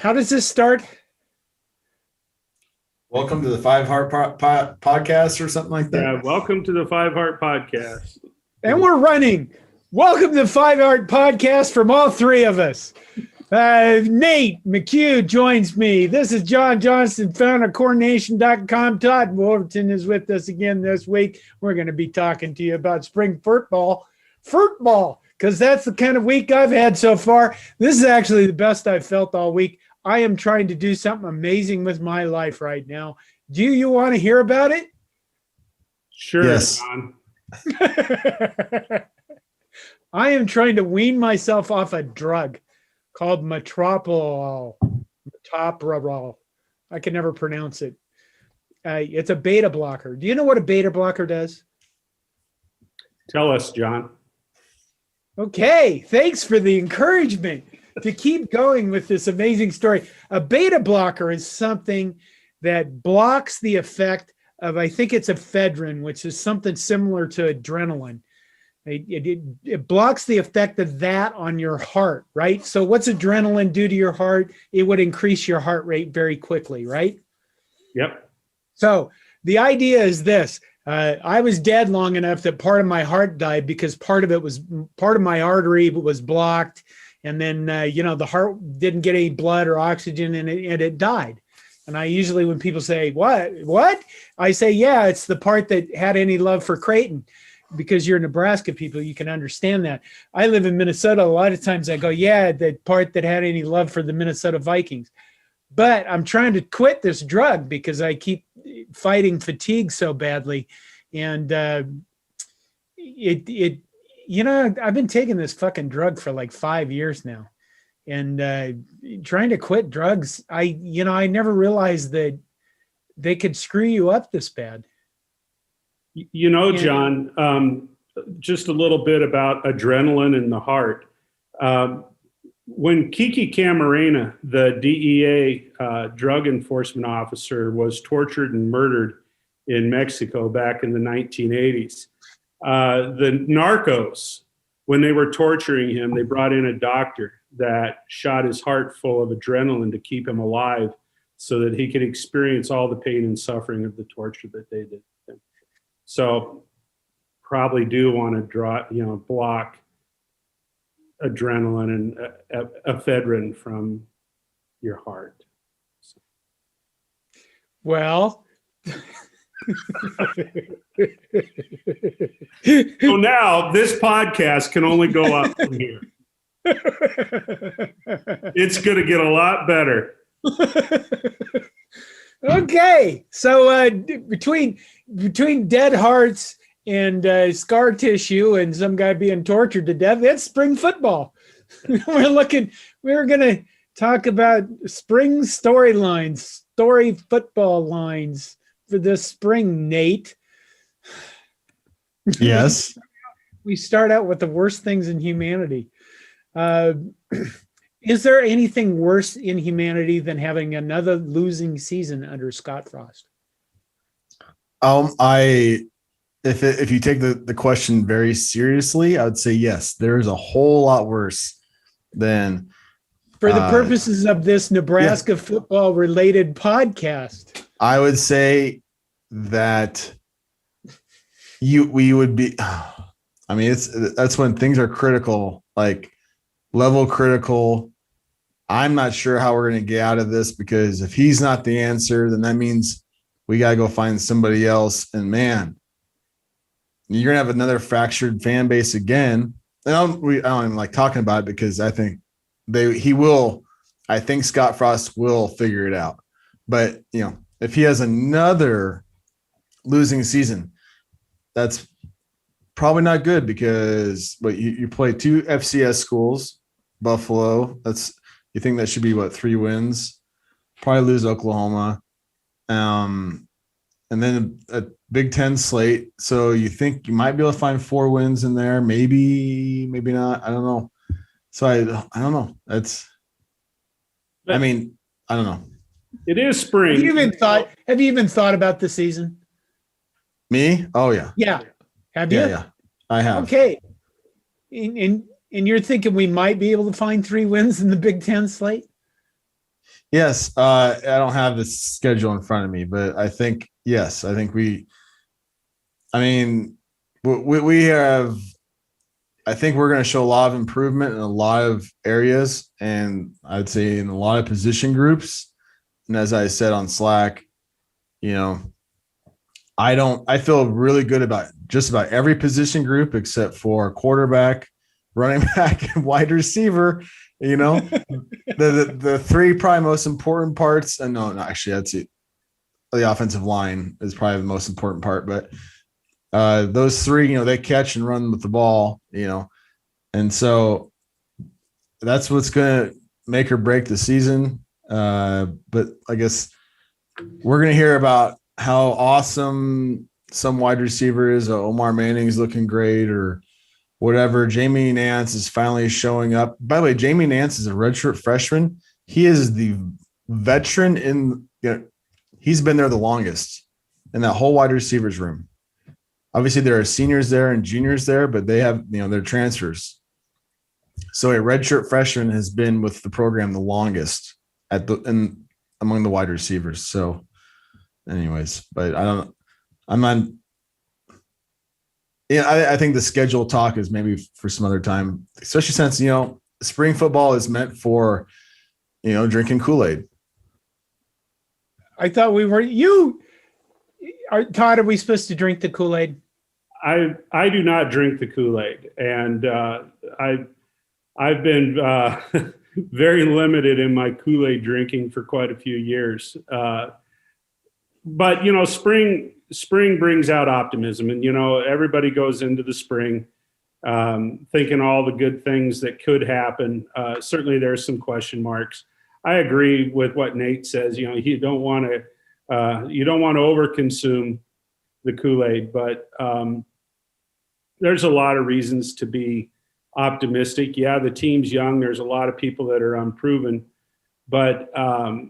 How does this start? Welcome to the Five Heart Podcast or something like that. Yeah, welcome to the Five Heart Podcast. And we're running. Welcome to the Five Heart Podcast from all three of us. Nate McHugh joins me. This is John Johnston, founder of CornNation.com. Todd Wolverton is with us again this week. We're going to be talking to you about spring football, because that's the kind of week I've had so far. This is actually the best I've felt all week. I am trying to do something amazing with my life right now. Do you want to hear about it? Sure, yes. John. I am trying to wean myself off a drug called metoprolol. I can never pronounce it. It's a beta blocker. Do you know what a beta blocker does? Tell us, John. Okay, thanks for the encouragement to keep going with this amazing story. A beta blocker is something that blocks the effect of, I think it's ephedrine, which is something similar to adrenaline. It blocks the effect of that on your heart, right? So what's adrenaline do to your heart? It would increase your heart rate very quickly, right? Yep. So the idea is this. I was dead long enough that part of my heart died because part of my artery was blocked. And then, the heart didn't get any blood or oxygen and it died. And I usually, when people say, what? I say, yeah, it's the part that had any love for Creighton. Because you're Nebraska people, you can understand that. I live in Minnesota. A lot of times I go, yeah, the part that had any love for the Minnesota Vikings. But I'm trying to quit this drug because I keep fighting fatigue so badly. And I've been taking this fucking drug for like 5 years now. And trying to quit drugs, I never realized that they could screw you up this bad. John, just a little bit about adrenaline in the heart. When Kiki Camarena, the DEA drug enforcement officer, was tortured and murdered in Mexico back in the 1980s, the narcos, when they were torturing him, they brought in a doctor that shot his heart full of adrenaline to keep him alive so that he could experience all the pain and suffering of the torture that they did. So probably do want to block adrenaline and ephedrine from your heart. So. Well, so now this podcast can only go up from here. It's going to get a lot better. Okay, so between dead hearts and scar tissue and some guy being tortured to death, that's spring football. We're gonna talk about spring storylines, story football lines for this spring, Nate. Yes. We start out with the worst things in humanity. Is there anything worse in humanity than having another losing season under Scott Frost? If you take the question very seriously, I would say yes. There is a whole lot worse than. For the purposes of this Nebraska football related podcast, I would say that we would be. I mean, that's when things are critical, like level critical. I'm not sure how we're going to get out of this, because if he's not the answer, then that means we got to go find somebody else. And man, you're going to have another fractured fan base again. And I don't even like talking about it, because I think I think Scott Frost will figure it out. But, if he has another losing season, that's probably not good, because you play two FCS schools, Buffalo. You think that should be 3 wins? Probably lose Oklahoma, and then a Big Ten slate. So you think you might be able to find 4 wins in there? Maybe not. I don't know. So I don't know. I don't know. It is spring. Have you even thought about the season? Me? Oh yeah. Yeah. Have you? Yeah. I have. Okay. And you're thinking we might be able to find 3 wins in the Big Ten slate? Yes. I don't have the schedule in front of me, but I think, yes, I think we have, I think we're going to show a lot of improvement in a lot of areas, and I'd say in a lot of position groups. And as I said on Slack, I feel really good about just about every position group except for quarterback, running back, and wide receiver. The three probably most important parts. And no, actually, that's it. The offensive line is probably the most important part, but those three, they catch and run with the ball, and so that's what's going to make or break the season. But I guess we're going to hear about how awesome some wide receiver is. Omar Manning is looking great, or whatever. Jamie Nance is finally showing up. By the way, Jamie Nance is a redshirt freshman. He is the veteran he's been there the longest in that whole wide receivers room. Obviously, there are seniors there and juniors there, but they have, their transfers. So a redshirt freshman has been with the program the longest among the wide receivers. So anyways, but I think the schedule talk is maybe for some other time, especially since, spring football is meant for, drinking Kool-Aid. I thought Todd, are we supposed to drink the Kool-Aid? I do not drink the Kool-Aid, and I've been very limited in my Kool-Aid drinking for quite a few years. But spring brings out optimism, and everybody goes into the spring thinking all the good things that could happen. Certainly, there's some question marks. I agree with what Nate says. You don't want to overconsume the Kool-Aid, but there's a lot of reasons to be optimistic. Yeah, the team's young. There's a lot of people that are unproven, but I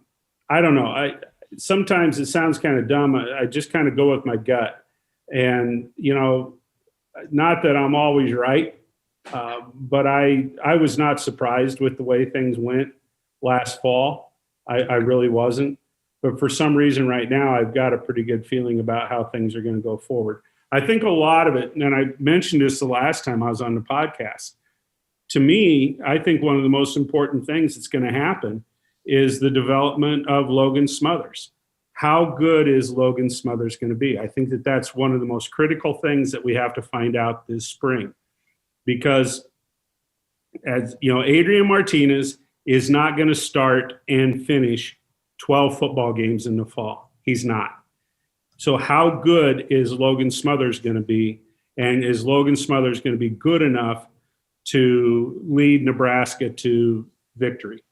don't know. Sometimes it sounds kind of dumb. I just kind of go with my gut, and not that I'm always right, but I was not surprised with the way things went last fall. I really wasn't. But for some reason right now, I've got a pretty good feeling about how things are going to go forward. I think a lot of it, and I mentioned this the last time I was on the podcast, to me, I think one of the most important things that's going to happen is the development of Logan Smothers. How good is Logan Smothers going to be? I think that that's one of the most critical things that we have to find out this spring. Because, as Adrian Martinez is not going to start and finish 12 football games in the fall. He's not. So how good is Logan Smothers going to be? And is Logan Smothers going to be good enough to lead Nebraska to victory?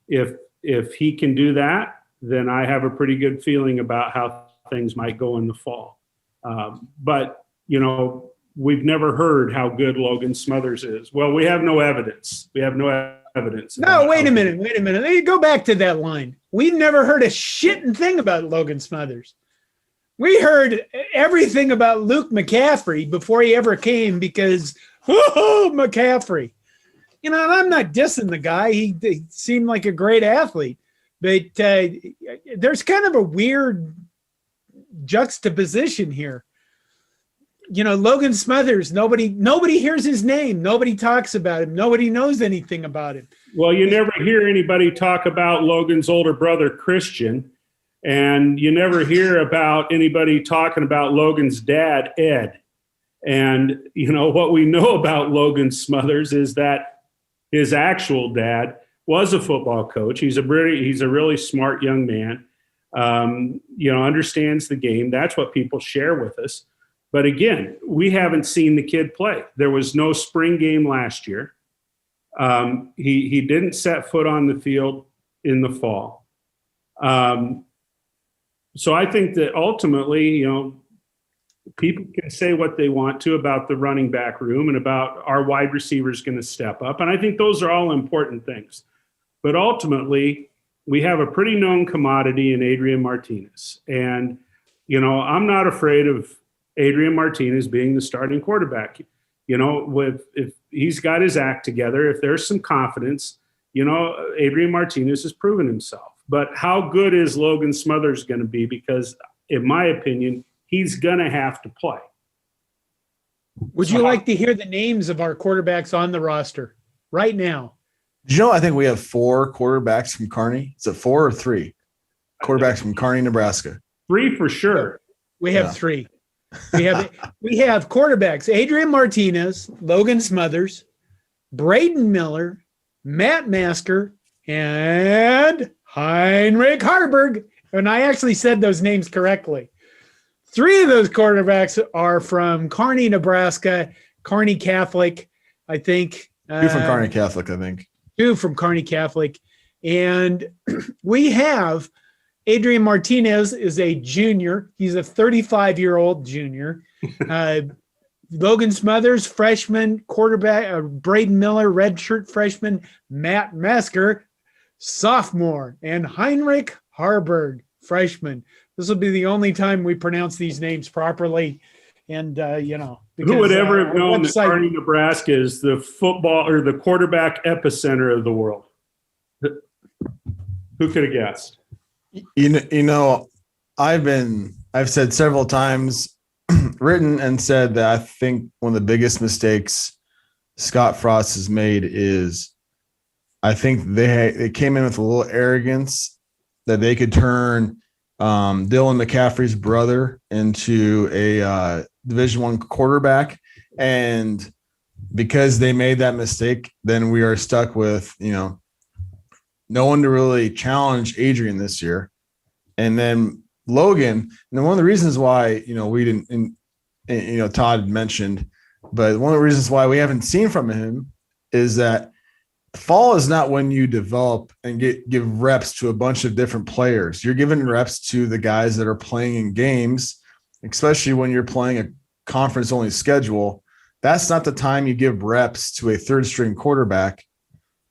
If he can do that, then I have a pretty good feeling about how things might go in the fall. But we've never heard how good Logan Smothers is. Well, we have no evidence. No, wait a minute. Let me go back to that line. We've never heard a shitting thing about Logan Smothers. We heard everything about Luke McCaffrey before he ever came because, McCaffrey. I'm not dissing the guy. He seemed like a great athlete. But there's kind of a weird juxtaposition here. Logan Smothers, nobody hears his name. Nobody talks about him. Nobody knows anything about him. Well, you never hear anybody talk about Logan's older brother, Christian, and you never hear about anybody talking about Logan's dad, Ed. And, what we know about Logan Smothers is that his actual dad was a football coach. He's a really smart young man, understands the game. That's what people share with us. But again, we haven't seen the kid play. There was no spring game last year. He didn't set foot on the field in the fall. So I think that ultimately, people can say what they want to about the running back room and about our wide receivers going to step up. And I think those are all important things. But ultimately, we have a pretty known commodity in Adrian Martinez. And, I'm not afraid of Adrian Martinez being the starting quarterback. If he's got his act together, if there's some confidence, Adrian Martinez has proven himself. But how good is Logan Smothers going to be? Because in my opinion, he's going to have to play. Would you like to hear the names of our quarterbacks on the roster right now? I think we have 4 quarterbacks from Kearney. Is it 4 or 3 quarterbacks from Kearney, Nebraska? 3 for sure. We have 3. We have quarterbacks: Adrian Martinez, Logan Smothers, Braden Miller, Matt Misker, and Heinrich Harrdelberg. And I actually said those names correctly. 3 of those quarterbacks are from Kearney, Nebraska, Kearney Catholic, I think. 2 from Kearney Catholic, I think. 2 from Kearney Catholic. And we have Adrian Martinez is a junior. He's a 35-year-old junior. Logan Smothers, freshman quarterback. Braden Miller, redshirt freshman. Matt Misker, sophomore. And Heinrich Harrdelberg, freshman. This will be the only time we pronounce these names properly. And, because, who would ever have known that Kearney, Nebraska is the football or the quarterback epicenter of the world? Who could have guessed? I've said several times, written and said that I think one of the biggest mistakes Scott Frost has made is I think they came in with a little arrogance that they could turn Dylan McCaffrey's brother into a Division I quarterback. And because they made that mistake, then we are stuck with, no one to really challenge Adrian this year. And then Logan, and one of the reasons why, we didn't, and Todd mentioned, but one of the reasons why we haven't seen from him is that fall is not when you develop and give reps to a bunch of different players. You're giving reps to the guys that are playing in games, especially when you're playing a conference only schedule. That's not the time you give reps to a third string quarterback.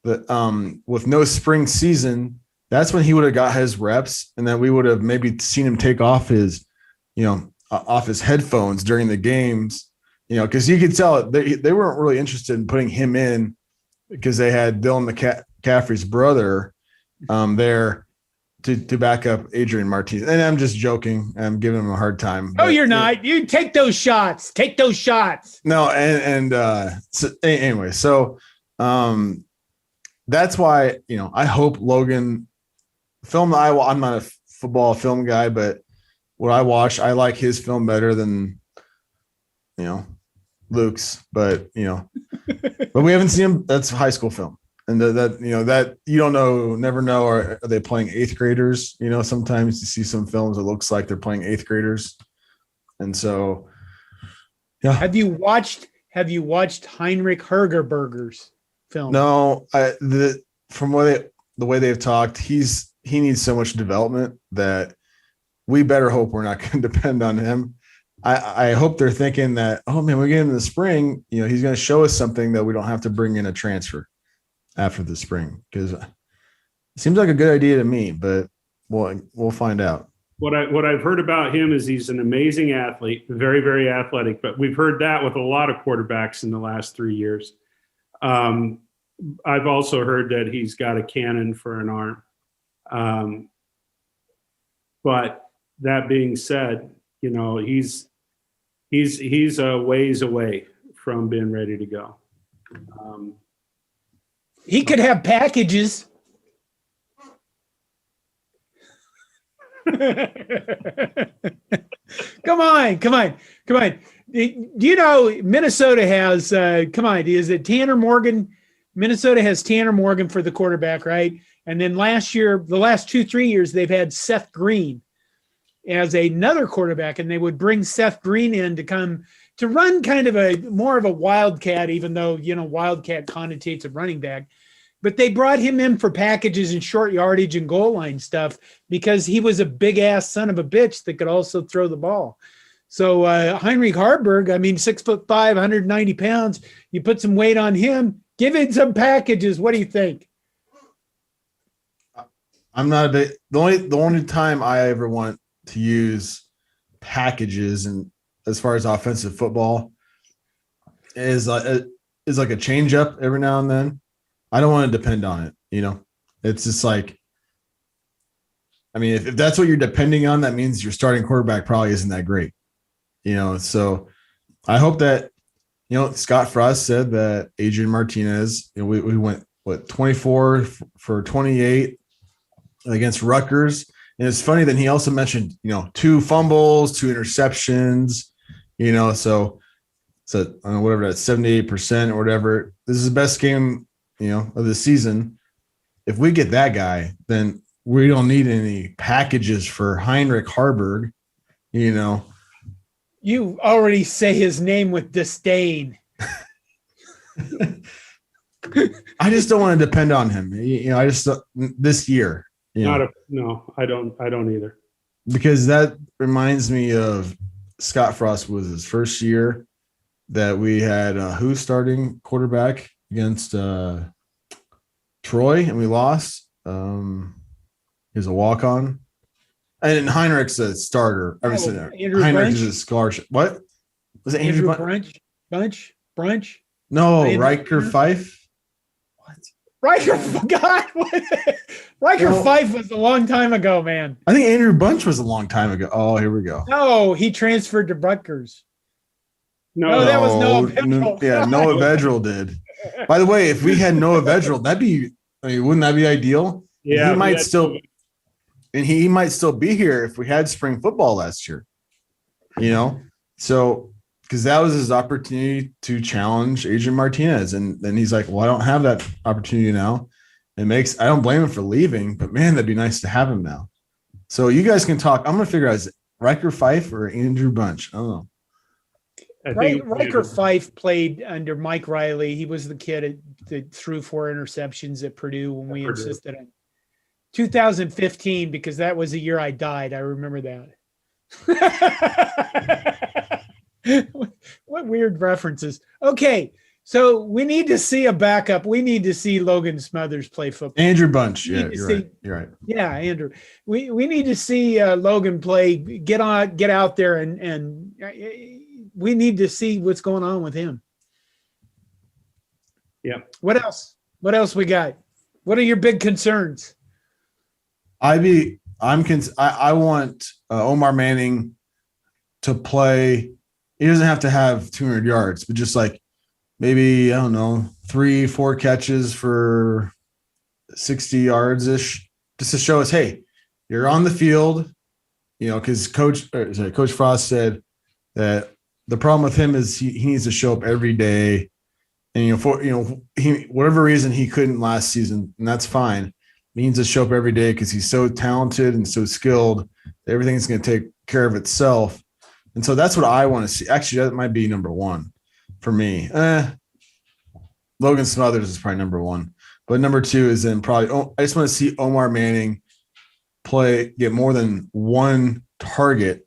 But with no spring season, that's when he would have got his reps, and then we would have maybe seen him take off his, off his headphones during the games, because you could tell they weren't really interested in putting him in because they had Dylan McCaffrey's brother there to back up Adrian Martinez. And I'm just joking. I'm giving him a hard time. Oh, you're not. You take those shots. Take those shots. No, so anyway, so that's why, I hope Logan film. I'm not a football film guy, but what I watch, I like his film better than, Luke's, but but we haven't seen him. That's high school film. And that you don't know, never know. Are they playing 8th graders? Sometimes you see some films, it looks like they're playing 8th graders. And so, yeah. Have you watched Heinrich Harrdelberger's film? No, from the way they've talked, he needs so much development that we better hope we're not going to depend on him. I hope they're thinking that, oh man, we get him in the spring, he's going to show us something that we don't have to bring in a transfer after the spring, because it seems like a good idea to me, but we'll find out. What I've heard about him is he's an amazing athlete, very, very athletic, but we've heard that with a lot of quarterbacks in the last 3 years. I've also heard that he's got a cannon for an arm. But that being said, he's a ways away from being ready to go. He could have packages. Come on. Minnesota has, is it Tanner Morgan? Minnesota has Tanner Morgan for the quarterback, right? And then last year, the last 2-3 years, they've had Seth Green as another quarterback, and they would bring Seth Green in to come to run kind of more of a wildcat, even though, wildcat connotates a running back. But they brought him in for packages and short yardage and goal line stuff because he was a big ass son of a bitch that could also throw the ball. So Heinrich Harrdelberg, 6'5", 190 pounds, you put some weight on him, give him some packages. What do you think? I'm not a bit. The only time I ever want to use packages, and as far as offensive football, is like a change up every now and then. I don't want to depend on it. It's just like, I mean, if that's what you're depending on, that means your starting quarterback probably isn't that great. So I hope that, Scott Frost said that Adrian Martinez, we went 24 for 28 against Rutgers. And it's funny that he also mentioned, 2 fumbles, 2 interceptions, so I don't know, whatever, that's 78% or whatever. This is the best game, of the season. If we get that guy, then we don't need any packages for Heinrich Harrdelberg, You already say his name with disdain. I just don't want to depend on him. I just this year. No, I don't either. Because that reminds me of Scott Frost was his first year that we had who starting quarterback against Troy, and we lost. He was a walk-on. And Heinrich's a starter. Heinrich Bunch? is a scholarship. What? Was it Andrew Bunch? Brunch? No, Andrew Riker Bunch? Fife. What? Riker, God, Riker Fife was a long time ago, man. I think Andrew Bunch was a long time ago. Oh, here we go. No, he transferred to Rutgers. No, that was Noah Vedral. Yeah, Noah Vedral did. By the way, if we had Noah Vedral, wouldn't that be ideal? Yeah, he might still be here if we had spring football last year. So because that was his opportunity to challenge Adrian Martinez, and then he's like, "Well, I don't have that opportunity now." I don't blame him for leaving, but man, that'd be nice to have him now. So you guys can talk. I'm gonna figure out, is it Riker Fife or Andrew Bunch? I don't know. Riker Fife played under Mike Riley. He was the kid that threw 4 interceptions at Purdue when we insisted on 2015, because that was the year I died. I remember that. What weird references. Okay, so we need to see a backup. We need to see Logan Smothers play football. Andrew Bunch. Yeah, you're right. Yeah, Andrew. We need to see Logan play. Get out there and we need to see what's going on with him. Yeah. What else? What else we got? What are your big concerns? I want Omar Manning to play. He doesn't have to have 200 yards, but just like maybe, I don't know, 3-4 catches for 60 yards ish, just to show us, hey, you're on the field. Because Coach Frost said that the problem with him is he needs to show up every day, and whatever reason he couldn't last season, and that's fine. He needs to show up every day because he's so talented and so skilled that everything's going to take care of itself. And so that's what I want to see. Actually, that might be number 1 for me. Logan Smothers is probably number 1, but number 2 is then probably. I just want to see Omar Manning get more than 1 target.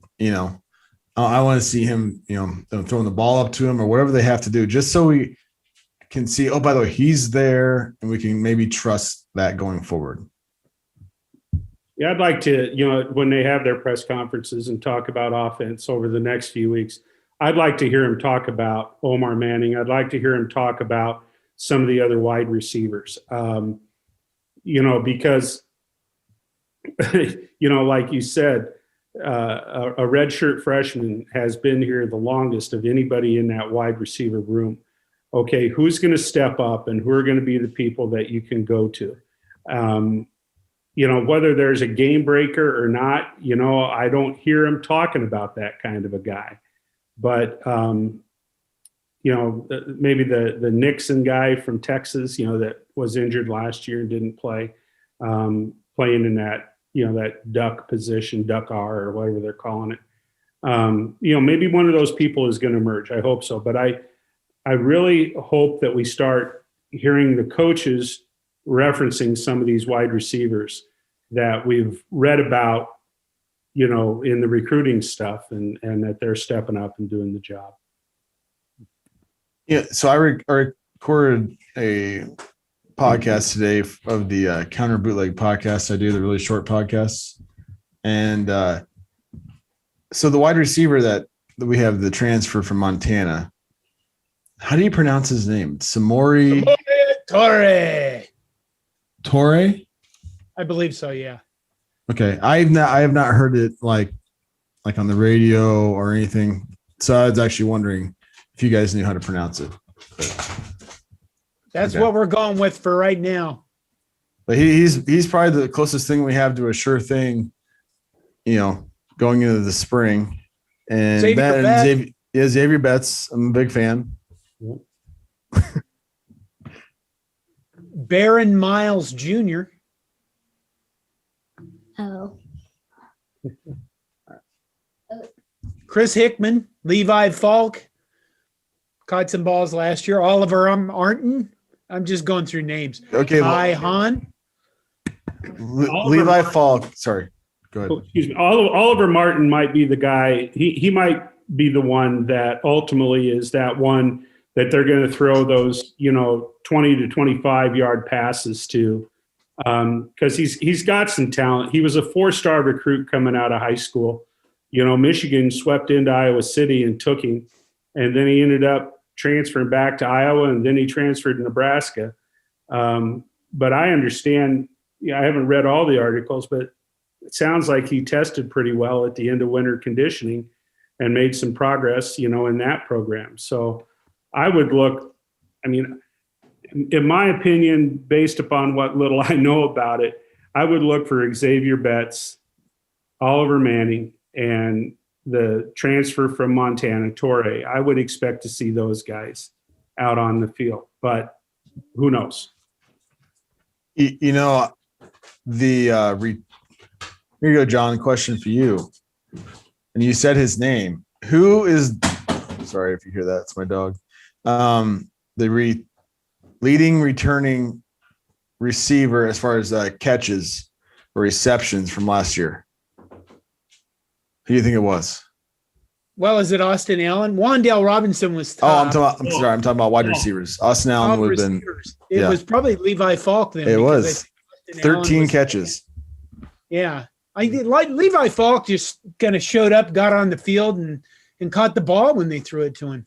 I want to see him, throwing the ball up to him or whatever they have to do, just so we can see, oh, by the way, he's there, and we can maybe trust that going forward. Yeah, I'd like to, when they have their press conferences and talk about offense over the next few weeks, I'd like to hear him talk about Omar Manning. I'd like to hear him talk about some of the other wide receivers, because, like you said, a redshirt freshman has been here the longest of anybody in that wide receiver room. Okay, who's going to step up and who are going to be the people that you can go to? Whether there's a game breaker or not, I don't hear him talking about that kind of a guy. But, maybe the Nixon guy from Texas, that was injured last year and didn't play, playing in that, that duck position, duck R or whatever they're calling it. Maybe one of those people is going to emerge. I hope so. But I really hope that we start hearing the coaches referencing some of these wide receivers that we've read about, in the recruiting stuff, and that they're stepping up and doing the job. Yeah. So I recorded a podcast today of the Counter Bootleg podcast. I do the really short podcasts. And so the wide receiver that we have, the transfer from Montana, how do you pronounce his name? Samori. Torre. Torre? I believe so. Yeah. Okay. I have not heard it like on the radio or anything. So I was actually wondering if you guys knew how to pronounce it. That's Okay. what we're going with for right now. But he's probably the closest thing we have to a sure thing, going into the spring. And Xavier Betts, I'm a big fan. Baron Miles Jr. Oh. Chris Hickman, Levi Falk, caught some balls last year. Oliver Arnton. I'm just going through names. Okay. Ty Hahn. Levi Falk. Sorry. Go ahead. Excuse me. Oliver Martin might be the guy. He might be the one that ultimately is that one that they're going to throw those, 20 to 25 yard passes to. Because he's got some talent. He was a 4-star recruit coming out of high school. Michigan swept into Iowa City and took him, and then he ended up transferring back to Iowa, and then he transferred to Nebraska. But I understand. I haven't read all the articles, but it sounds like he tested pretty well at the end of winter conditioning and made some progress, in that program. So I would look. I mean, in my opinion, based upon what little I know about it, I would look for Xavier Betts, Oliver Manning, and the transfer from Montana, Torre. I would expect to see those guys out on the field, but who knows? Here you go, John. Question for you. And you said his name. Who is? Sorry if you hear that. It's my dog. The leading returning receiver as far as catches or receptions from last year. Who do you think it was? Well, is it Austin Allen? Wandale Robinson was top. I'm talking about wide receivers. Austin Allen would have been. It was probably Levi Falk then. It was 13 catches. Yeah. I did like Levi Falk just kind of showed up, got on the field and caught the ball when they threw it to him.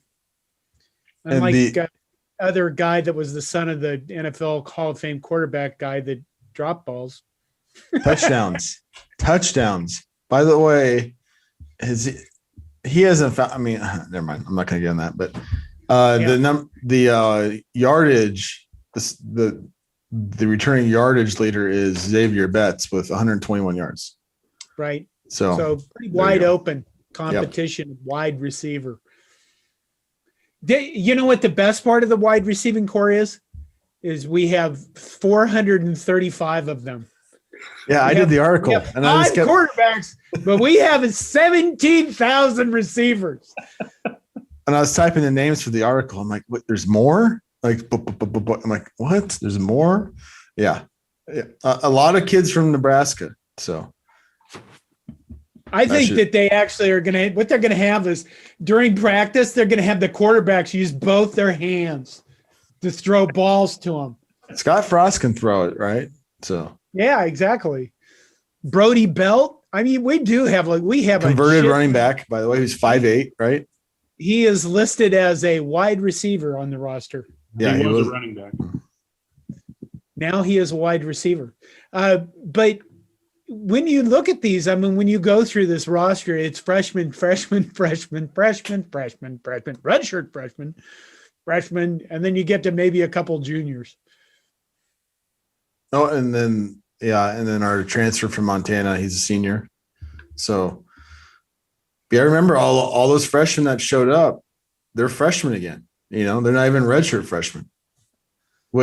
Unlike the other guy that was the son of the NFL Hall of Fame quarterback guy that dropped balls. Touchdowns. By the way, he hasn't found, never mind. I'm not going to get on that, but the yardage, the returning yardage leader is Xavier Betts with 121 yards. Right. So pretty wide open competition, wide receiver. You know what the best part of the wide receiving core is we have 435 of them. Yeah, I did the article. And five quarterbacks, but we have 17,000 receivers. And I was typing the names for the article. I'm like, what, there's more? Like, I'm like, what? There's more? Yeah. A lot of kids from Nebraska. So I think that they actually are going to, what they're going to have is during practice, they're going to have the quarterbacks use both their hands to throw balls to them. Scott Frost can throw it, right? So. Yeah, exactly. Brody Belt. We do have converted running back, by the way, who's 5'8", right? He is listed as a wide receiver on the roster. Yeah, he was a running back. Now he is a wide receiver. But when you look at these, when you go through this roster, it's freshman, redshirt freshman, and then you get to maybe a couple juniors. Oh, and then our transfer from Montana, he's a senior. So, I remember all those freshmen that showed up, they're freshmen again. They're not even redshirt freshmen.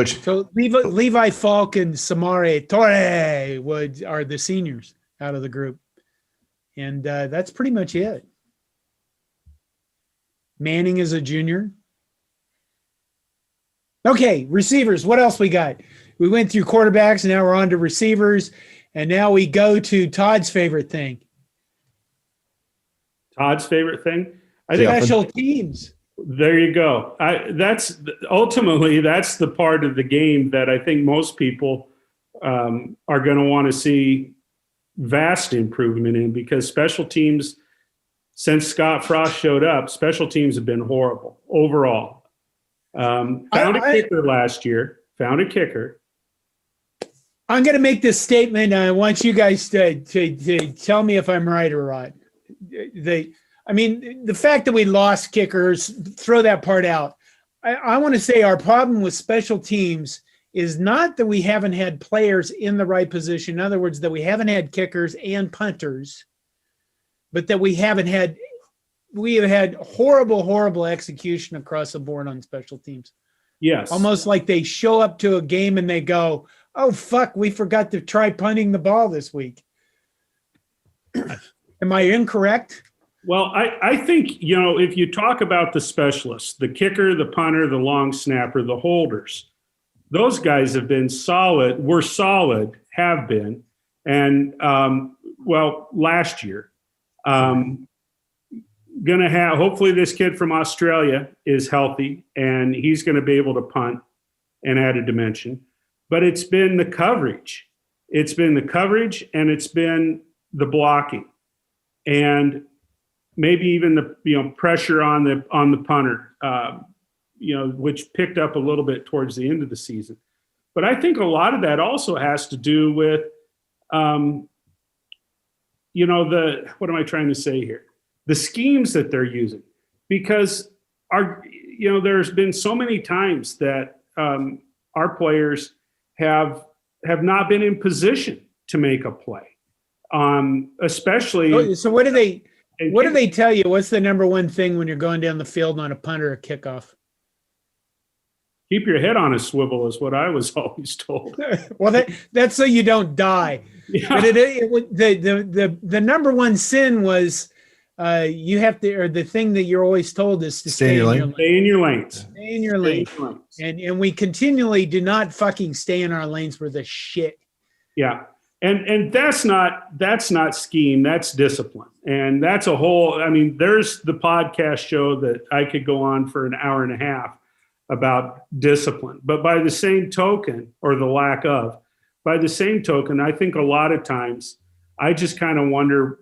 So Levi Falk and Samare Torre are the seniors out of the group, and that's pretty much it. Manning is a junior. Okay, receivers. What else we got? We went through quarterbacks, and now we're on to receivers, and now we go to Todd's favorite thing. Todd's favorite thing? I think special teams. There you go. That's the part of the game that I think most people are going to want to see vast improvement in, because special teams, since Scott Frost showed up, special teams have been horrible overall. Found a kicker last year. found a kicker. I'm going to make this statement. I want you guys to tell me if I'm right or not. The fact that we lost kickers, throw that part out. I want to say our problem with special teams is not that we haven't had players in the right position. In other words, that we haven't had kickers and punters, but that we have had horrible execution across the board on special teams. Yes. Almost like they show up to a game and they go, oh, fuck, we forgot to try punting the ball this week. Am I incorrect? Well, I think, if you talk about the specialists, the kicker, the punter, the long snapper, the holders, those guys have been solid, have been. And, last year, hopefully this kid from Australia is healthy and he's going to be able to punt and add a dimension. But it's been the coverage. It's been the coverage and it's been the blocking. And maybe even the pressure on the punter, which picked up a little bit towards the end of the season. But I think a lot of that also has to do with, what am I trying to say here? The schemes that they're using, because there's been so many times that our players have not been in position to make a play, especially. So what do they tell you? What's the number one thing when you're going down the field on a punt or a kickoff? Keep your head on a swivel is what I was always told. Well, that's so you don't die. Yeah. But the number one sin was you have to, or the thing that you're always told is to stay in your lane. Stay in your lanes. Stay in your lane. And we continually do not fucking stay in our lanes for the shit. Yeah. And that's not scheme, that's discipline. And that's a whole, there's the podcast show that I could go on for an hour and a half about discipline. But by the same token, or the lack of, by the same token, I think a lot of times I just kind of wonder,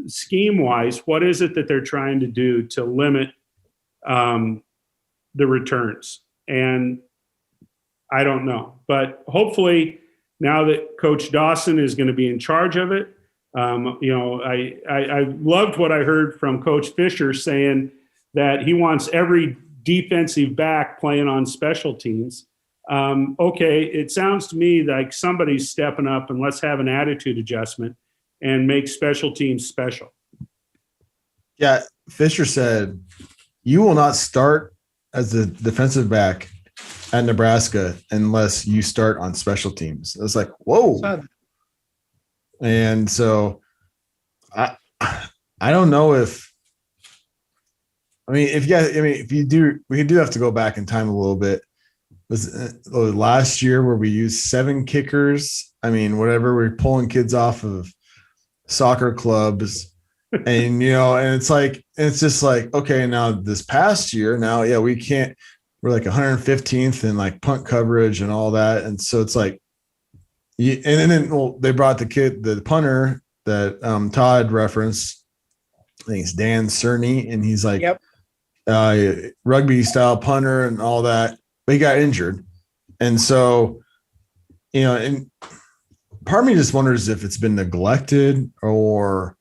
scheme wise, what is it that they're trying to do to limit the returns? And I don't know, but hopefully now that Coach Dawson is going to be in charge of it, I loved what I heard from Coach Fisher saying that he wants every defensive back playing on special teams. Okay, it sounds to me like somebody's stepping up and let's have an attitude adjustment and make special teams special. Yeah, Fisher said, you will not start as a defensive back at Nebraska unless you start on special teams. I was like, whoa. And so I don't know if you do, we do have to go back in time a little bit. Was last year where we used 7 kickers. We're pulling kids off of soccer clubs and, and it's just like, okay, now this past year, we can't, we're like 115th in like punt coverage and all that. And so it's like, they brought the punter that Todd referenced. I think it's Dan Cerny. And he's like, yep. Rugby style punter and all that, but he got injured. And so, and part of me just wonders if it's been neglected or,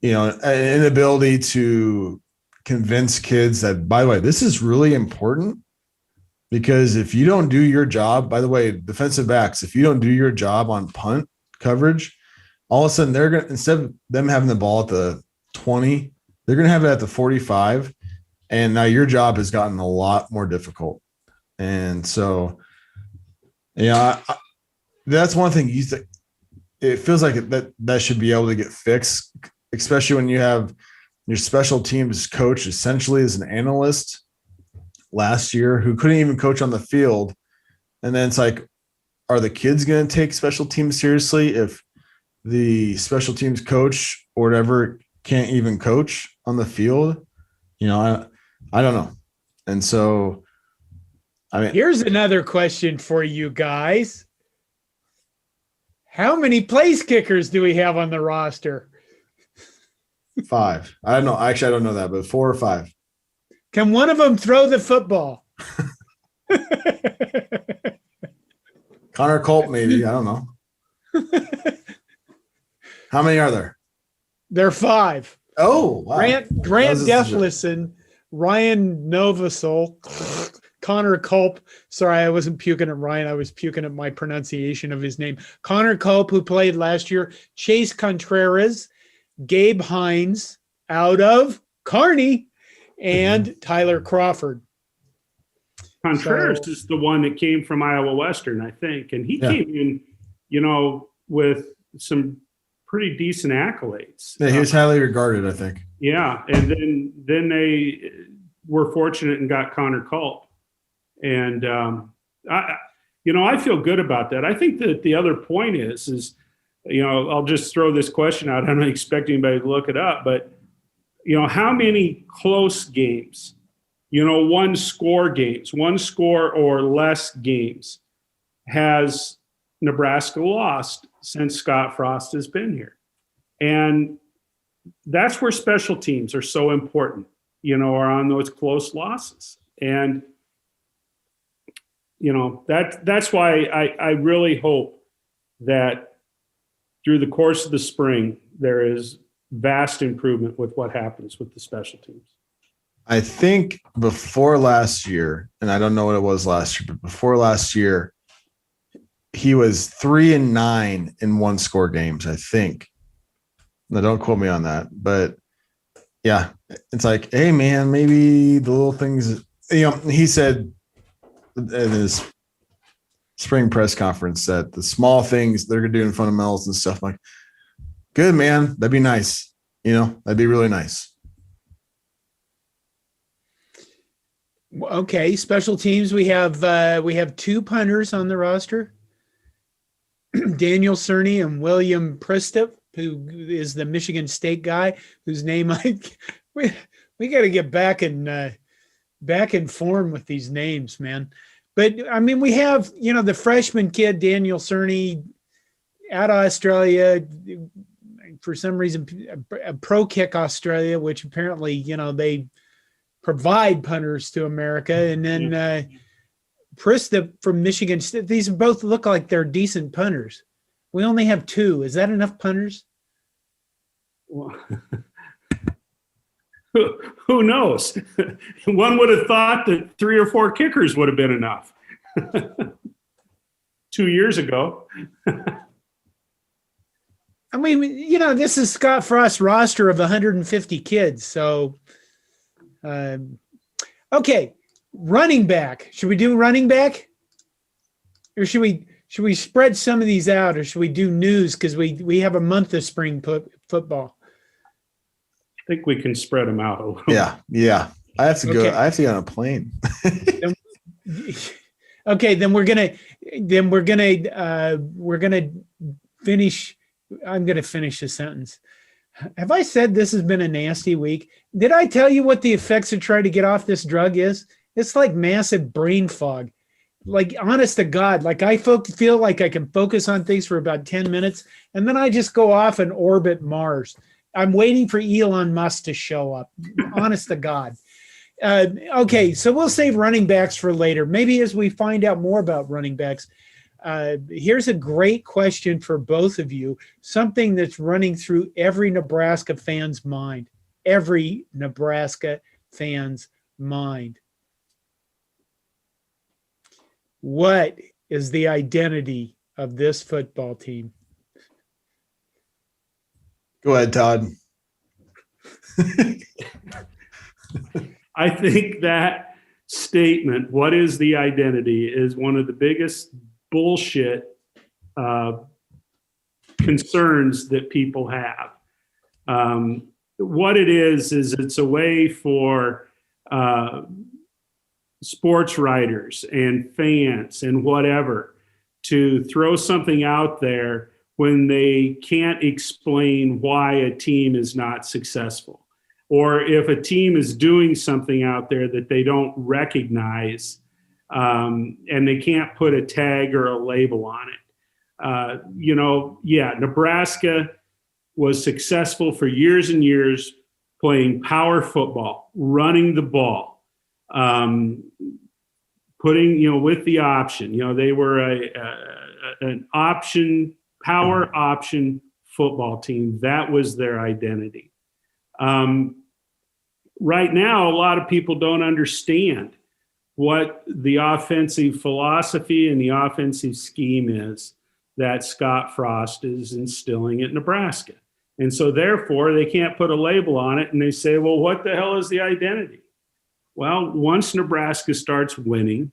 an inability to convince kids that, by the way, this is really important, because if you don't do your job, by the way, defensive backs, if you don't do your job on punt coverage, all of a sudden they're going to, instead of them having the ball at the 20, they're going to have it at the 45. And now your job has gotten a lot more difficult. And so, that's one thing it feels like that should be able to get fixed, especially when you have your special teams coach essentially as an analyst last year who couldn't even coach on the field. And then it's like, are the kids going to take special teams seriously if the special teams coach or whatever can't even coach on the field? I don't know. And so, here's another question for you guys. How many place kickers do we have on the roster? 5. I don't know. Actually, I don't know that, but 4 or 5. Can one of them throw the football? Connor Culp, maybe. I don't know. How many are there? There are 5. Oh, wow. Grant Deflison, Ryan Novosel, Connor Culp. Sorry, I wasn't puking at Ryan. I was puking at my pronunciation of his name. Connor Culp, who played last year. Chase Contreras, Gabe Hines out of Kearney, and Tyler Crawford. Contreras is the one that came from Iowa Western, I think. And he came in, with some pretty decent accolades. Yeah, he was highly regarded, I think. Yeah. And then they were fortunate and got Connor Culp. And, I feel good about that. I think that the other point is, I'll just throw this question out. I'm not expecting anybody to look it up, but, how many close games, one score or less games has Nebraska lost since Scott Frost has been here? And that's where special teams are so important, are on those close losses. And, that's why I really hope that through the course of the spring, there is vast improvement with what happens with the special teams. I think before last year, and I don't know what it was last year, but before last year, he was 3-9 in one score games, I think. Now, don't quote me on that, but yeah, it's like, hey man, maybe the little things, he said in his spring press conference that the small things they're going to do in fundamentals and stuff, I'm like, good, man. That'd be nice. That'd be really nice. Okay, special teams. We have 2 punters on the roster, Daniel Cerny and William Pristip, who is the Michigan State guy, whose name we got to get back in form with these names, man. But I mean, we have the freshman kid Daniel Cerny out of Australia. For some reason, a Pro Kick Australia, which apparently they provide punters to America, and then Prista from Michigan State. These both look like they're decent punters. We only have 2. Is that enough punters? Well, who knows? One would have thought that 3 or 4 kickers would have been enough 2 years ago. I mean, this is Scott Frost's roster of 150 kids. So, okay, running back. Should we do running back, or should we spread some of these out, or should we do news because we have a month of spring football? I think we can spread them out a little. Yeah. I have to go. Okay. I have to get on a plane. Okay, then we're gonna finish. I'm gonna finish the sentence. Have I said this has been a nasty week? Did I tell you what the effects of trying to get off this drug is? It's like massive brain fog. Like, honest to God, like I feel like I can focus on things for about 10 minutes, and then I just go off and orbit Mars. I'm waiting for Elon Musk to show up. Honest to God. Okay, so we'll save running backs for later. Maybe as we find out more about running backs. Here's a great question for both of you. Something that's running through every Nebraska fan's mind. Every Nebraska fan's mind. What is the identity of this football team? Go ahead, Todd. I think that statement, what is the identity, is one of the biggest bullshit concerns that people have. What it is it's a way for sports writers and fans and whatever to throw something out there when they can't explain why a team is not successful, or if a team is doing something out there that they don't recognize, and they can't put a tag or a label on it. Nebraska was successful for years and years playing power football, running the ball, putting, with the option, they were an power option football team. That was their identity. Right now, a lot of people don't understand what the offensive philosophy and the offensive scheme is that Scott Frost is instilling at Nebraska. And so therefore they can't put a label on it, and they say, well, what the hell is the identity? Well, once Nebraska starts winning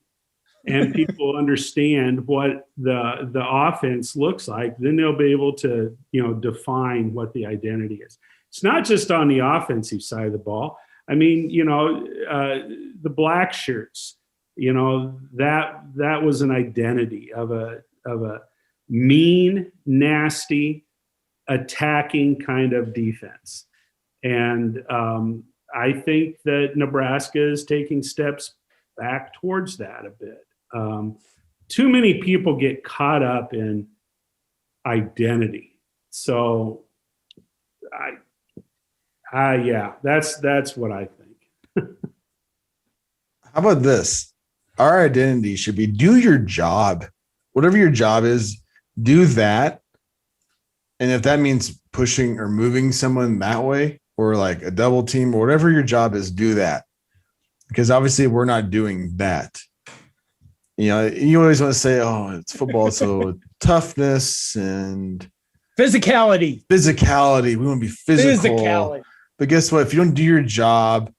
and people understand what the offense looks like, then they'll be able to, define what the identity is. It's not just on the offensive side of the ball. I mean, the black shirts, that was an identity of a mean, nasty, attacking kind of defense. And I think that Nebraska is taking steps back towards that a bit. Too many people get caught up in identity. So yeah, that's what I think. How about this? Our identity should be do your job. Whatever your job is, do that. And if that means pushing or moving someone that way, or like a double team, or whatever your job is, do that. Because obviously we're not doing that. You always want to say, oh, it's football, so toughness and physicality. We want to be physical. Physicality. But guess what? If you don't do your job,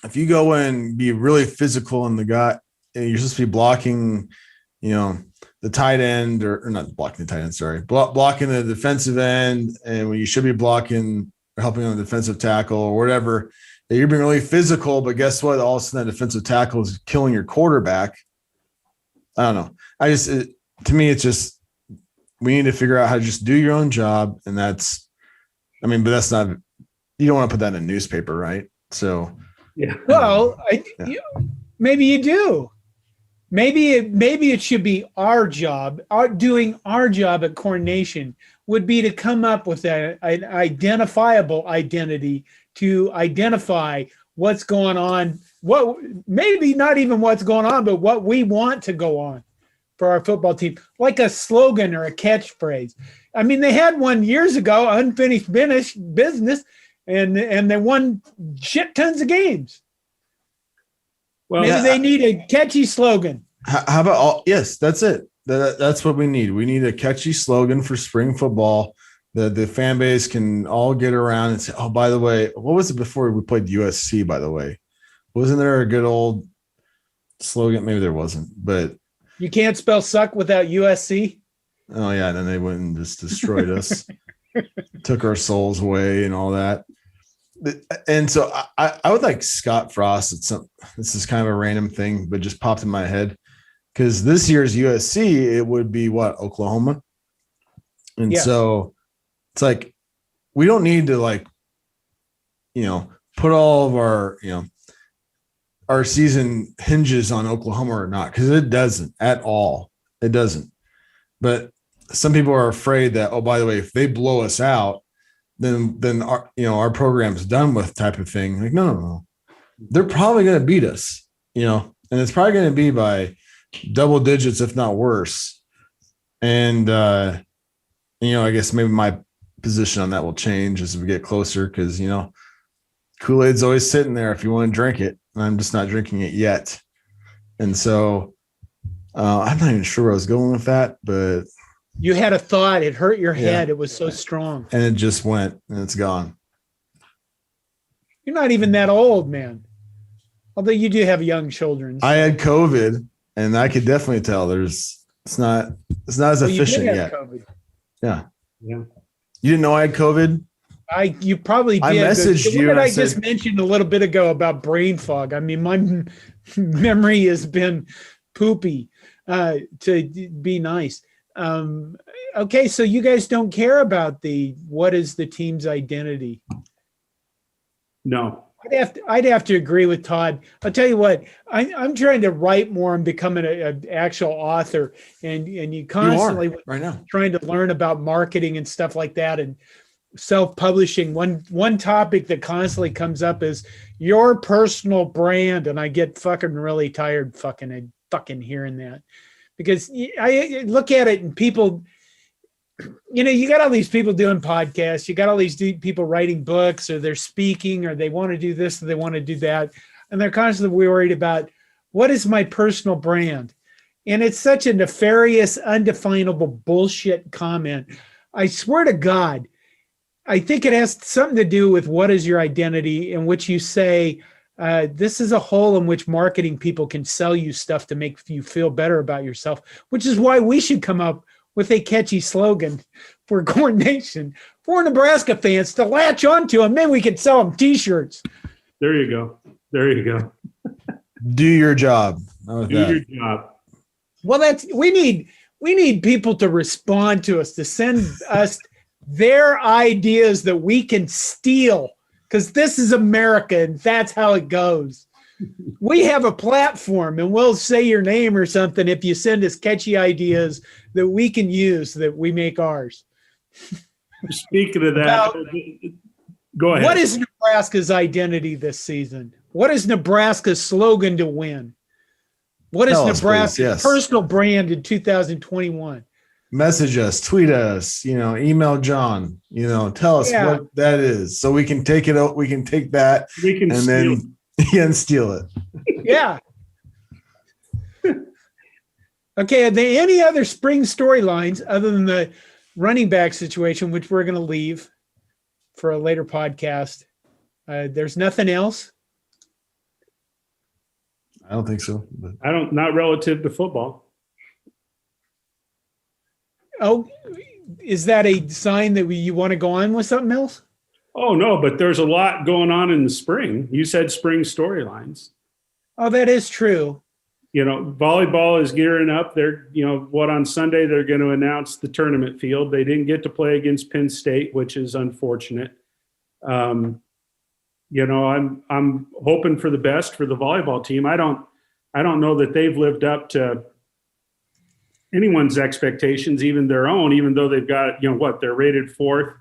if you go and be really physical in the gut, and you're supposed to be blocking, the tight end or not blocking the tight end, sorry, blocking the defensive end, and when you should be blocking or helping on the defensive tackle or whatever, you're being really physical. But guess what? All of a sudden, that defensive tackle is killing your quarterback. I don't know. To me, it's just we need to figure out how to just do your own job, and but that's not. You don't want to put that in a newspaper, right? So, yeah. Well, maybe you do. Maybe it should be our job. Doing our job at Corn Nation would be to come up with an identifiable identity to identify what's going on. What maybe not even what's going on, but what we want to go on for our football team, like a slogan or a catchphrase. I mean, they had one years ago, unfinished business. And they won shit tons of games. Well, maybe they need a catchy slogan. How about yes, that's it. That's what we need. We need a catchy slogan for spring football that the fan base can all get around and say, oh, by the way, what was it before we played USC, by the way? Wasn't there a good old slogan? Maybe there wasn't, but you can't spell suck without USC. Oh yeah, and then they went and just destroyed us. Took our souls away and all that. And so I would like Scott Frost. This is kind of a random thing, but just popped in my head because this year's USC, it would be what, Oklahoma? And so it's like, we don't need to put all of our season hinges on Oklahoma or not, because it doesn't at all. It doesn't. But some people are afraid that, oh, by the way, if they blow us out, then our program's done with type of thing. Like, no. They're probably going to beat us, and it's probably going to be by double digits, if not worse. And, I guess maybe my position on that will change as we get closer because, Kool-Aid's always sitting there if you want to drink it. I'm just not drinking it yet. And so I'm not even sure where I was going with that, but you had a thought. It hurt your head. It was so strong. And it just went and it's gone. You're not even that old, man. Although you do have young children. So. I had COVID and I could definitely tell it's not as efficient yet. COVID. Yeah. You didn't know I had COVID? You probably did. I messaged you. What did I just mentioned a little bit ago about brain fog? I mean, my memory has been poopy, to be nice. Okay, so you guys don't care about what is the team's identity? No. I'd have to agree with Todd. I'll tell you what, I'm trying to write more and becoming an actual author, and you constantly right now trying to learn about marketing and stuff like that. And self-publishing, one topic that constantly comes up is your personal brand, and I get fucking really tired fucking hearing that, because I look at it and people, you got all these people doing podcasts, you got all these people writing books, or they're speaking, or they want to do this, or they want to do that, and they're constantly worried about what is my personal brand. And it's such a nefarious, undefinable bullshit comment. I swear to God, I think it has something to do with what is your identity, in which you say, this is a hole in which marketing people can sell you stuff to make you feel better about yourself, which is why we should come up with a catchy slogan for Corn Nation, for Nebraska fans to latch onto, and maybe we could sell them t-shirts. There you go. There you go. Do your job. Do your job. Well, we need people to respond to us, to send us their ideas that we can steal, because this is America and that's how it goes. We have a platform and we'll say your name or something if you send us catchy ideas that we can use, that we make ours. Speaking of that, go ahead. What is Nebraska's identity this season? What is Nebraska's slogan to win? What is Nebraska's personal brand in 2021? Message us, tweet us, email John, tell us what that is, so we can take it out. We can take that and steal it. Yeah. Okay. Are there any other spring storylines other than the running back situation, which we're going to leave for a later podcast? There's nothing else. I don't think so. But. Not relative to football. Oh, is that a sign that you want to go on with something else? Oh, no, but there's a lot going on in the spring. You said spring storylines. Oh, that is true. Volleyball is gearing up. They're, on Sunday, they're going to announce the tournament field. They didn't get to play against Penn State, which is unfortunate. I'm hoping for the best for the volleyball team. I don't know that they've lived up to anyone's expectations, even their own, even though they've got, they're rated fourth.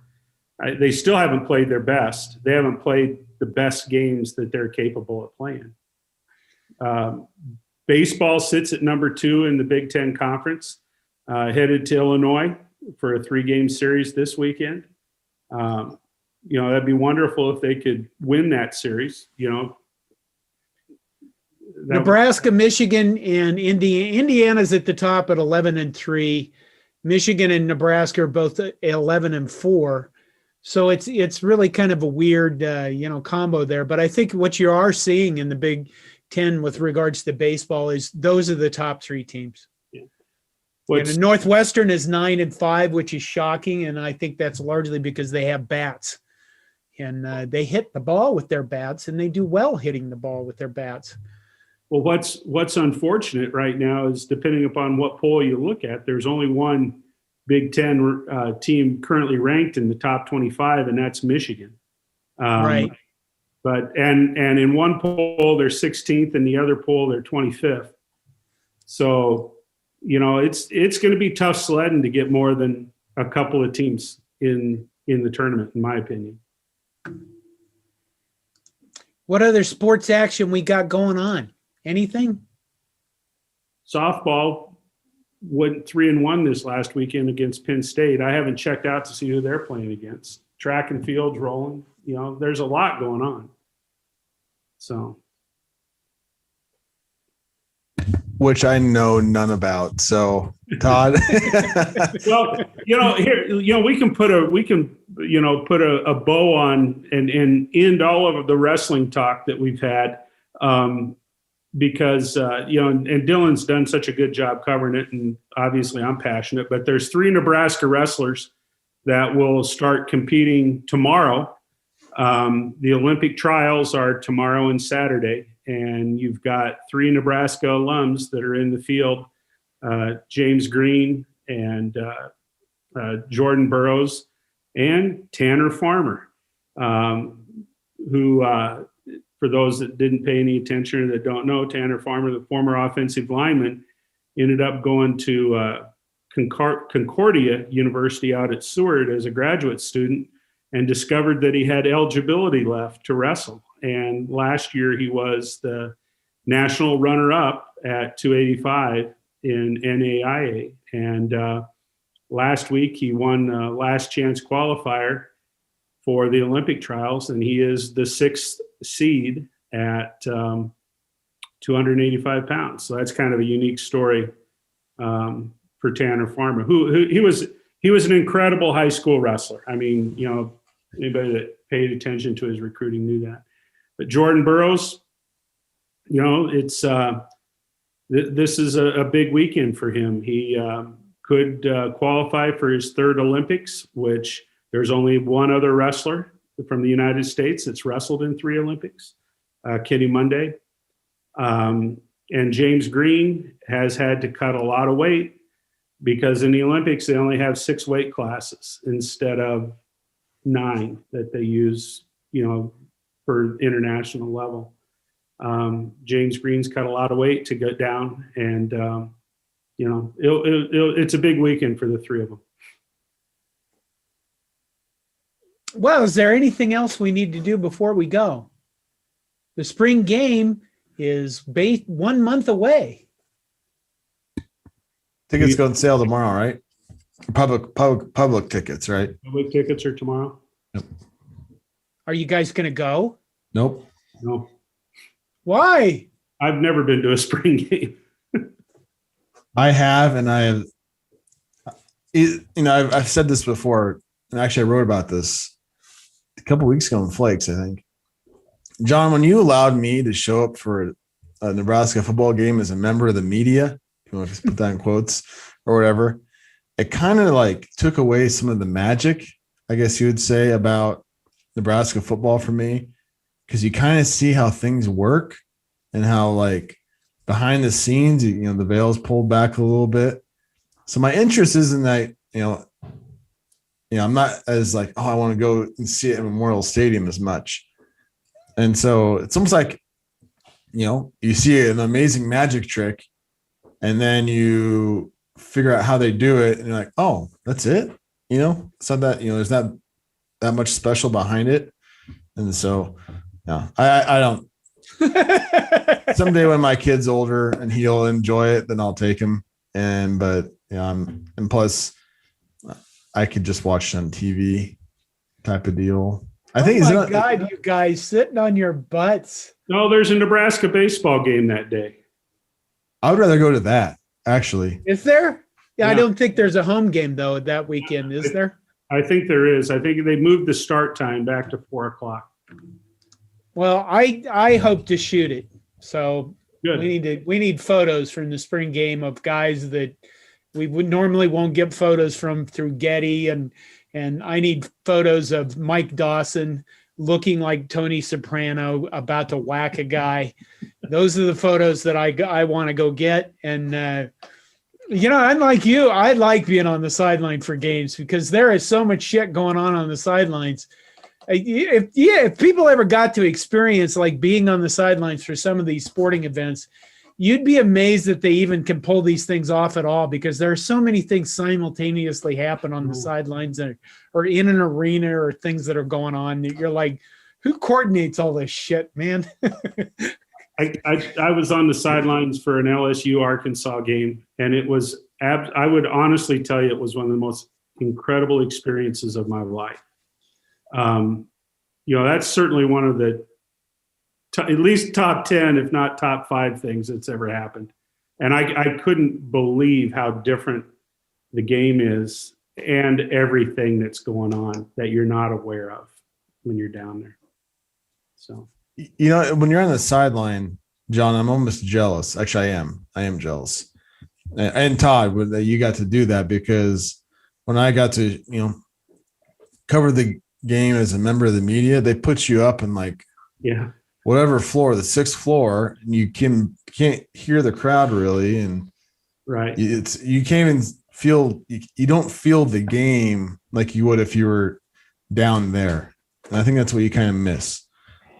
They still haven't played their best. They haven't played the best games that they're capable of playing. Baseball sits at number 2 in the Big Ten Conference, headed to Illinois for a 3-game series this weekend. That'd be wonderful if they could win that series, Nebraska, Michigan, and Indiana. Indiana's at the top at 11-3. Michigan and Nebraska are both 11-4. So it's really kind of a weird, combo there. But I think what you are seeing in the Big Ten with regards to baseball is those are the top 3 teams. Yeah. And Northwestern is 9-5, which is shocking, and I think that's largely because they have bats, and they hit the ball with their bats, and they do well hitting the ball with their bats. Well, what's unfortunate right now is, depending upon what poll you look at, there's only one Big Ten team currently ranked in the top 25, and that's Michigan. Right. But and in one poll they're 16th, and the other poll they're 25th. So, it's going to be tough sledding to get more than a couple of teams in the tournament, in my opinion. What other sports action we got going on? Anything? Softball went 3-1 this last weekend against Penn State. I haven't checked out to see who they're playing against. Track and field's rolling. There's a lot going on. So, which I know none about. So, Todd. Well, here, we can put a bow on and end all of the wrestling talk that we've had. Because, and Dylan's done such a good job covering it, and obviously I'm passionate, but there's 3 Nebraska wrestlers that will start competing tomorrow. The Olympic trials are tomorrow and Saturday, and you've got 3 Nebraska alums that are in the field, James Green and Jordan Burroughs and Tanner Farmer, who for those that didn't pay any attention or that don't know, Tanner Farmer, the former offensive lineman, ended up going to Concordia University out at Seward as a graduate student and discovered that he had eligibility left to wrestle. And last year he was the national runner-up at 285 in NAIA. And last week he won last chance qualifier for the Olympic trials, and he is the 6th seed at 285 pounds. So that's kind of a unique story for Tanner Farmer, who he was an incredible high school wrestler. I mean, you know, anybody that paid attention to his recruiting knew that. But Jordan Burroughs, you know, it's this is a big weekend for him. He could qualify for his 3rd Olympics, which there's only one other wrestler from the United States that's wrestled in 3 Olympics, Kenny Monday. And James Green has had to cut a lot of weight because in the Olympics, they only have 6 weight classes instead of 9 that they use, you know, for international level. James Green's cut a lot of weight to get down, and, you know, it's a big weekend for the 3 of them. Well, is there anything else we need to do before we go? The spring game is 1 month away. Tickets go on sale tomorrow, right? Public tickets, right? Public tickets are tomorrow. Yep. Are you guys going to go? Nope. No, Why? I've never been to a spring game. I have, and I have. You know, I've said this before, and actually I wrote about this a couple weeks ago in Flakes, I think. John, when you allowed me to show up for a Nebraska football game as a member of the media, if you want to put that in quotes or whatever, it kind of like took away some of the magic, I guess you would say, about Nebraska football for me, because you kind of see how things work and how, like, behind the scenes, you know, the veil's pulled back a little bit. So my interest isn't that, you know, I'm not as like, oh, I want to go and see it at Memorial Stadium as much. And so it's almost like, you know, you see an amazing magic trick and then you figure out how they do it and you're like, oh, that's it. You know, it's not that, you know, there's not that much special behind it. And so, yeah, I don't. Someday when my kid's older and he'll enjoy it, then I'll take him. But yeah, and plus I could just watch it on TV type of deal. I think oh my God, you guys sitting on your butts. No, there's a Nebraska baseball game that day. I would rather go to that, actually. Is there? Yeah, I Yeah. don't think there's a home game though that weekend. Is there? I think there is. I think they moved the start time back to 4:00. Well, I hope to shoot it. So Good. we need photos from the spring game of guys that we would normally won't get photos from through Getty, and I need photos of Mike Dawson looking like Tony Soprano about to whack a guy. Those are the photos that I want to go get. And you know, unlike you, I like being on the sideline for games because there is so much shit going on the sidelines. If people ever got to experience like being on the sidelines for some of these sporting events, you'd be amazed that they even can pull these things off at all, because there are so many things simultaneously happen on the sidelines or in an arena or things that are going on that you're like, who coordinates all this shit, man? I was on the sidelines for an LSU Arkansas game, and it was, I would honestly tell you, it was one of the most incredible experiences of my life. You know, that's certainly one of the at least top 10, if not top 5 things that's ever happened. And I couldn't believe how different the game is and everything that's going on that you're not aware of when you're down there. So, you know, when you're on the sideline, John, I'm almost jealous. Actually, I am jealous. And Todd, you got to do that, because when I got to, you know, cover the game as a member of the media, they put you up in like, yeah, whatever floor, the 6th floor, and you can't hear the crowd really, and right, you can't even feel, you don't feel the game like you would if you were down there. And I think that's what you kind of miss.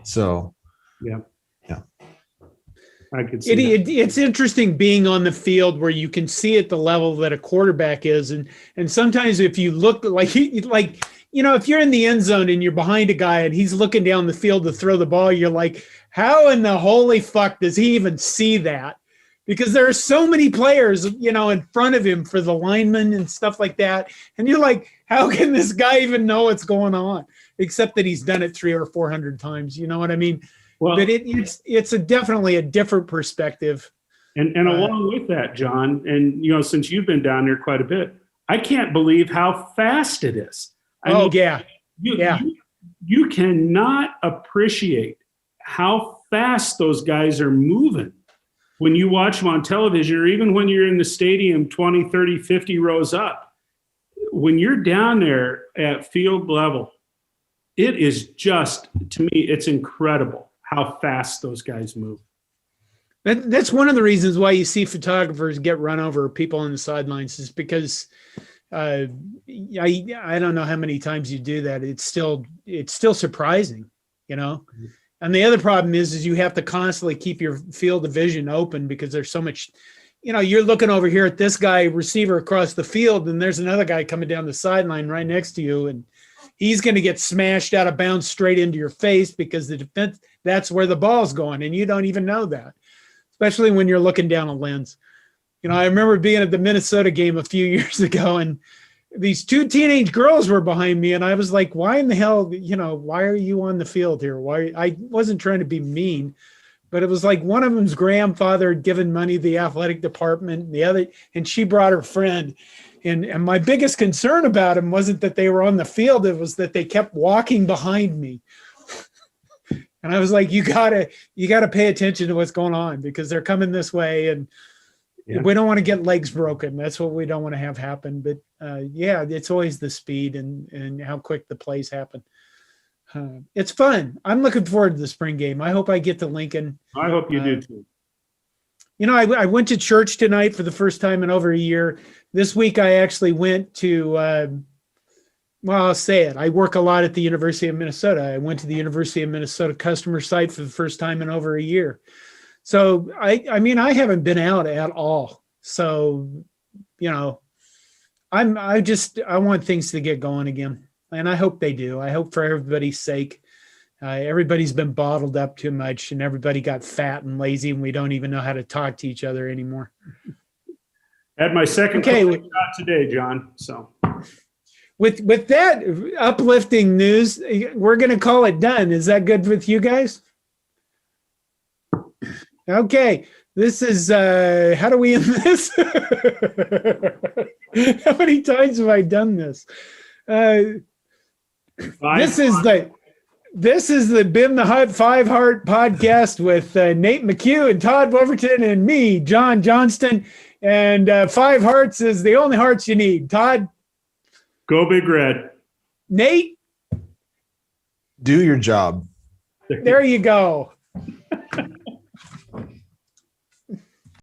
So yeah, I could see It's interesting being on the field where you can see at the level that a quarterback is, and sometimes if you look like if you're in the end zone and you're behind a guy and he's looking down the field to throw the ball, you're like, how in the holy fuck does he even see that? Because there are so many players, in front of him for the linemen and stuff like that. And you're like, how can this guy even know what's going on? Except that he's done it 300 or 400 times. You know what I mean? Well, but it's definitely a different perspective. And along with that, John, and since you've been down there quite a bit, I can't believe how fast it is. You cannot appreciate how fast those guys are moving when you watch them on television, or even when you're in the stadium 20, 30, 50 rows up. When you're down there at field level, it is just, to me, it's incredible how fast those guys move. That's one of the reasons why you see photographers get run over, people on the sidelines, is because I don't know how many times you do that. It's still surprising, And the other problem is you have to constantly keep your field of vision open because there's so much, you're looking over here at this guy receiver across the field, and there's another guy coming down the sideline right next to you, and he's going to get smashed out of bounds straight into your face because the defense, that's where the ball's going, and you don't even know that, especially when you're looking down a lens. I remember being at the Minnesota game a few years ago, and these two teenage girls were behind me, and I was like, why in the hell, why are you on the field here? Why? I wasn't trying to be mean, but it was like one of them's grandfather had given money to the athletic department, and she brought her friend. And my biggest concern about them wasn't that they were on the field. It was that they kept walking behind me. And I was like, you gotta pay attention to what's going on because they're coming this way. And we don't want to get legs broken. That's what we don't want to have happen. But it's always the speed and how quick the plays happen. It's fun. I'm looking forward to the spring game. I hope I get to Lincoln. I hope you do too. I went to church tonight for the first time in over a year. This week I actually went to, I'll say it. I work a lot at the University of Minnesota. I went to the University of Minnesota customer site for the first time in over a year. So, I haven't been out at all. So, I want things to get going again. And I hope they do. I hope for everybody's sake. Everybody's been bottled up too much, and everybody got fat and lazy, and we don't even know how to talk to each other anymore. Had my second shot today, John. So with that uplifting news, we're going to call it done. Is that good with you guys? Okay. This is how do we end this? How many times have I done this? This is the Bim the Hut 5 Heart podcast with Nate McHugh and Todd Wolverton and me, John Johnston. And 5 hearts is the only hearts you need. Todd? Go Big Red. Nate? Do your job. There you go.